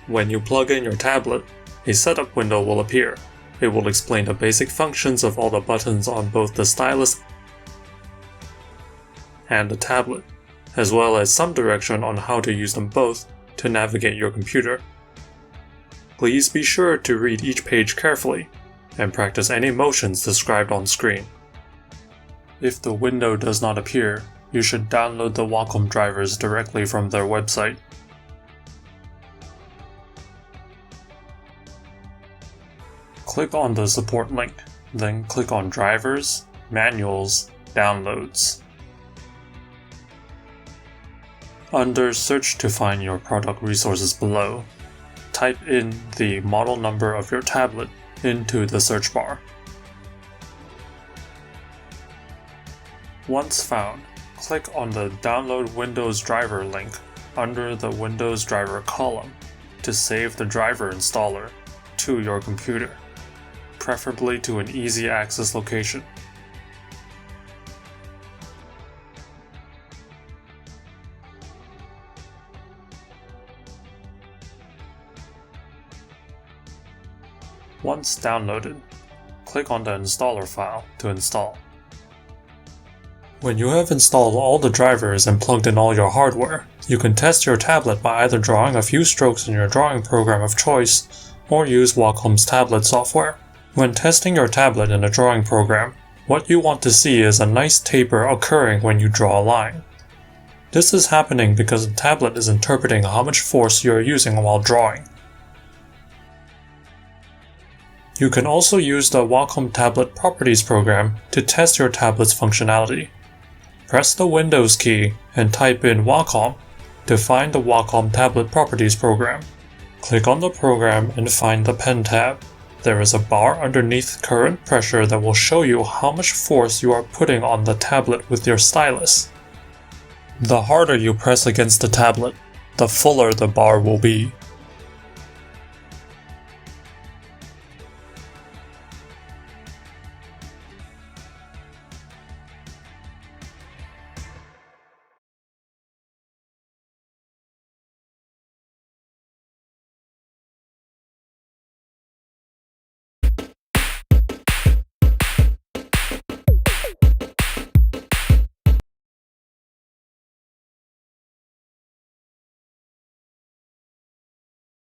When you plug in your tablet, a setup window will appear. It will explain the basic functions of all the buttons on both the stylus and the tablet, as well as some direction on how to use them both to navigate your computer. Please be sure to read each page carefully and practice any motions described on screen. If the window does not appear, you should download the Wacom drivers directly from their website. Click on the support link, then click on Drivers, Manuals, Downloads. Under Search to find your product resources below, type in the model number of your tablet into the search bar. Once found, click on the Download Windows Driver link under the Windows Driver column to save the driver installer to your computer, preferably to an easy access location. Once downloaded, click on the installer file to install. When you have installed all the drivers and plugged in all your hardware, you can test your tablet by either drawing a few strokes in your drawing program of choice or use Wacom's tablet software. When testing your tablet in a drawing program, what you want to see is a nice taper occurring when you draw a line. This is happening because the tablet is interpreting how much force you are using while drawing. You can also use the Wacom Tablet Properties program to test your tablet's functionality. Press the Windows key and type in Wacom to find the Wacom Tablet Properties program. Click on the program and find the Pen tab. There is a bar underneath current pressure that will show you how much force you are putting on the tablet with your stylus. The harder you press against the tablet, the fuller the bar will be.